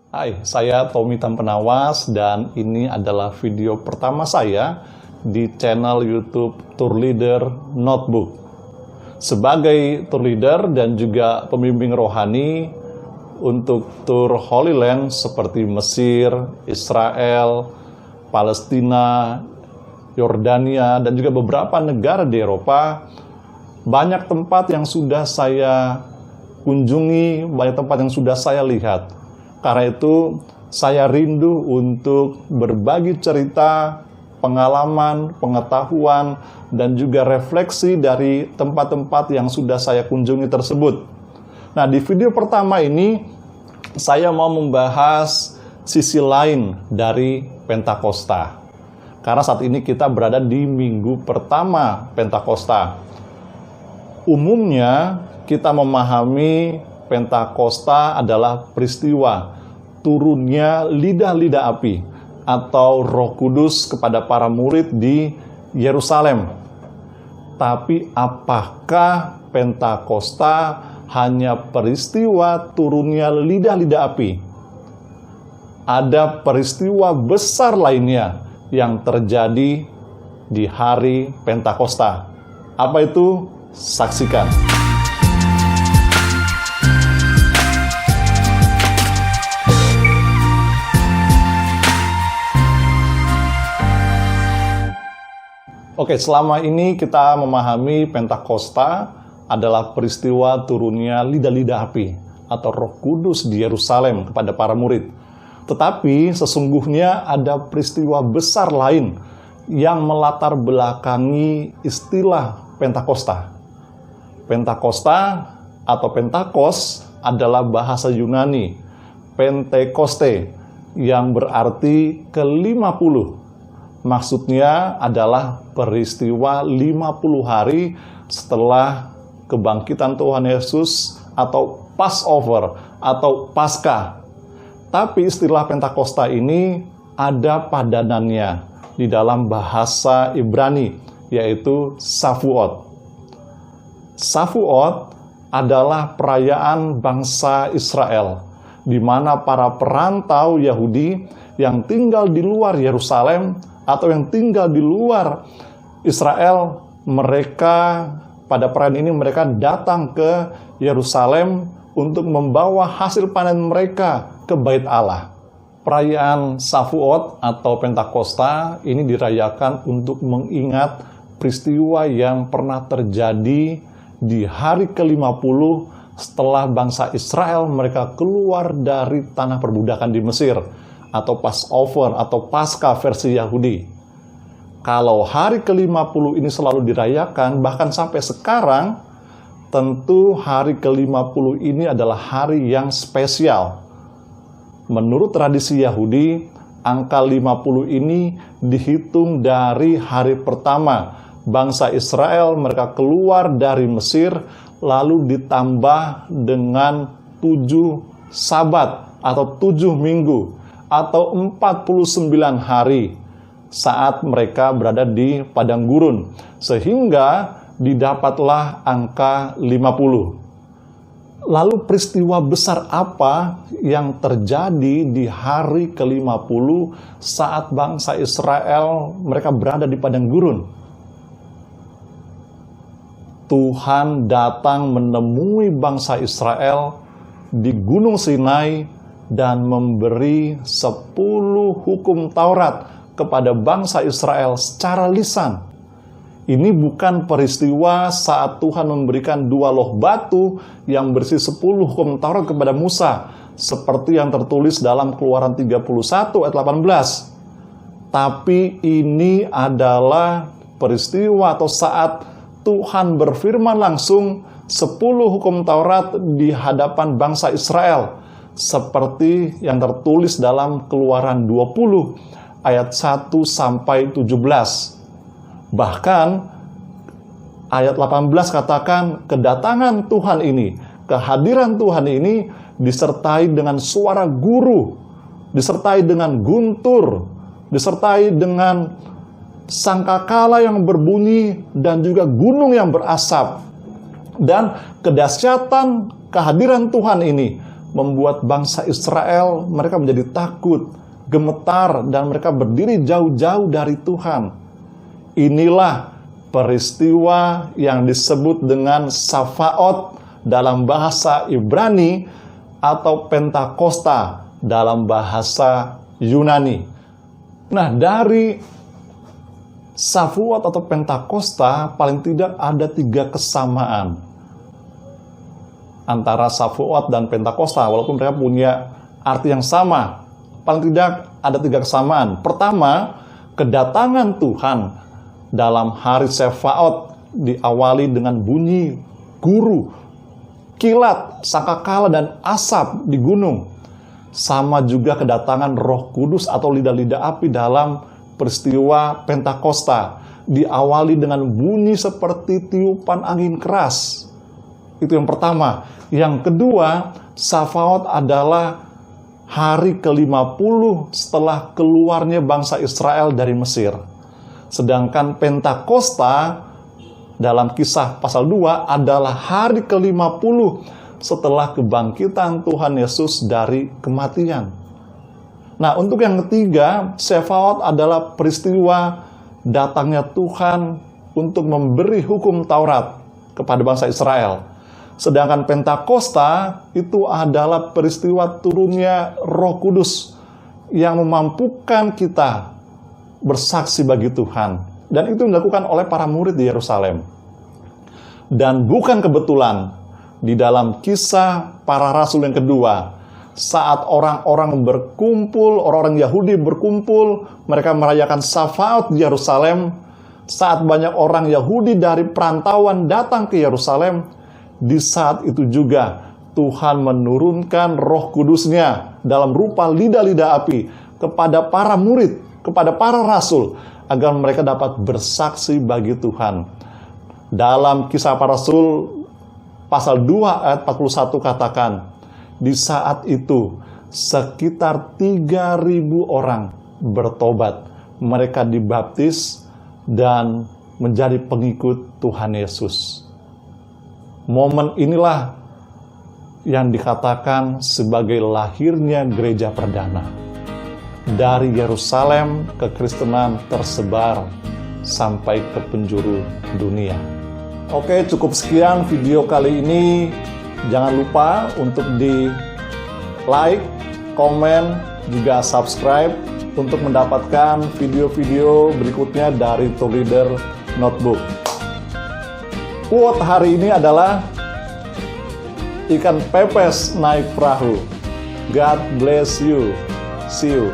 Hai, saya Tommy Tampenawas dan ini adalah video pertama saya di channel YouTube Tour Leader Notebook. Sebagai tour leader dan juga pembimbing rohani untuk tur Holy Land seperti Mesir, Israel, Palestina, Yordania, dan juga beberapa negara di Eropa, banyak tempat yang sudah saya kunjungi, banyak tempat yang sudah saya lihat. Karena itu, saya rindu untuk berbagi cerita, pengalaman, pengetahuan, dan juga refleksi dari tempat-tempat yang sudah saya kunjungi tersebut. Nah, di video pertama ini, saya mau membahas sisi lain dari Pentakosta. Karena saat ini kita berada di minggu pertama Pentakosta. Umumnya, kita memahami Pentakosta adalah peristiwa turunnya lidah-lidah api atau Roh Kudus kepada para murid di Yerusalem. Tapi apakah Pentakosta hanya peristiwa turunnya lidah-lidah api? Ada peristiwa besar lainnya yang terjadi di hari Pentakosta. Apa itu? Saksikan. Oke, selama ini kita memahami Pentakosta adalah peristiwa turunnya lidah-lidah api atau Roh Kudus di Yerusalem kepada para murid. Tetapi sesungguhnya ada peristiwa besar lain yang melatar belakangi istilah Pentakosta. Pentakosta atau Pentakos adalah bahasa Yunani, Pentekoste, yang berarti ke-50. Maksudnya adalah peristiwa 50 hari setelah kebangkitan Tuhan Yesus atau Passover atau Paskah. Tapi istilah Pentakosta ini ada padanannya di dalam bahasa Ibrani, yaitu Shavuot. Shavuot adalah perayaan bangsa Israel, di mana para perantau Yahudi yang tinggal di luar Yerusalem atau yang tinggal di luar Israel, mereka pada perayaan ini mereka datang ke Yerusalem untuk membawa hasil panen mereka ke Bait Allah. Perayaan Shavuot atau Pentakosta ini dirayakan untuk mengingat peristiwa yang pernah terjadi di hari ke-50 setelah bangsa Israel mereka keluar dari tanah perbudakan di Mesir, atau Passover atau Paskah versi Yahudi. Kalau hari ke-50 ini selalu dirayakan, bahkan sampai sekarang, tentu hari ke-50 ini adalah hari yang spesial. Menurut tradisi Yahudi, angka 50 ini dihitung dari hari pertama bangsa Israel mereka keluar dari Mesir, lalu ditambah dengan 7 sabat atau 7 minggu atau 49 hari saat mereka berada di padang gurun, sehingga didapatlah angka 50. Lalu peristiwa besar apa yang terjadi di hari ke-50 saat bangsa Israel mereka berada di padang gurun? Tuhan datang menemui bangsa Israel di Gunung Sinai dan memberi 10 hukum Taurat kepada bangsa Israel secara lisan. Ini bukan peristiwa saat Tuhan memberikan 2 loh batu yang berisi 10 hukum Taurat kepada Musa, seperti yang tertulis dalam Keluaran 31 ayat 18. Tapi ini adalah peristiwa atau saat Tuhan berfirman langsung 10 hukum Taurat di hadapan bangsa Israel, seperti yang tertulis dalam Keluaran 20 ayat 1 sampai 17. Bahkan ayat 18 katakan kedatangan Tuhan ini, kehadiran Tuhan ini disertai dengan suara guru, disertai dengan guntur, disertai dengan sangkakala yang berbunyi dan juga gunung yang berasap. Dan kedahsyatan kehadiran Tuhan ini membuat bangsa Israel mereka menjadi takut, gemetar, dan mereka berdiri jauh-jauh dari Tuhan. Inilah peristiwa yang disebut dengan Safaot dalam bahasa Ibrani atau Pentakosta dalam bahasa Yunani. Nah, dari Safuat atau Pentakosta paling tidak ada 3 kesamaan antara Safuat dan Pentakosta, walaupun mereka punya arti yang sama. Paling tidak ada 3 kesamaan. Pertama, kedatangan Tuhan dalam hari Safaot diawali dengan bunyi guru, kilat, sangkakala, dan asap di gunung. Sama juga kedatangan Roh Kudus atau lidah-lidah api dalam peristiwa Pentakosta, diawali dengan bunyi seperti tiupan angin keras. Itu yang pertama. Yang kedua, Safaot adalah hari ke-50 setelah keluarnya bangsa Israel dari Mesir. Sedangkan Pentakosta dalam Kisah pasal 2 adalah hari ke-50 setelah kebangkitan Tuhan Yesus dari kematian. Nah, untuk yang ketiga, Safaot adalah peristiwa datangnya Tuhan untuk memberi hukum Taurat kepada bangsa Israel. Sedangkan Pentakosta itu adalah peristiwa turunnya Roh Kudus yang memampukan kita bersaksi bagi Tuhan. Dan itu dilakukan oleh para murid di Yerusalem. Dan bukan kebetulan, di dalam Kisah Para Rasul yang kedua, saat orang-orang berkumpul, orang-orang Yahudi berkumpul, mereka merayakan Safaot di Yerusalem. Saat banyak orang Yahudi dari perantauan datang ke Yerusalem, di saat itu juga Tuhan menurunkan Roh Kudus-Nya dalam rupa lidah-lidah api kepada para murid, kepada para rasul, agar mereka dapat bersaksi bagi Tuhan. Dalam Kisah Para Rasul pasal 2 ayat 41 katakan, di saat itu sekitar 3.000 orang bertobat. Mereka dibaptis dan menjadi pengikut Tuhan Yesus. Momen inilah yang dikatakan sebagai lahirnya gereja perdana. Dari Yerusalem, kekristenan tersebar sampai ke penjuru dunia. Oke, cukup sekian video kali ini. Jangan lupa untuk di like, komen, juga subscribe untuk mendapatkan video-video berikutnya dari Tour Leader Notebook. Quote hari ini adalah, ikan pepes naik perahu. God bless you. See you.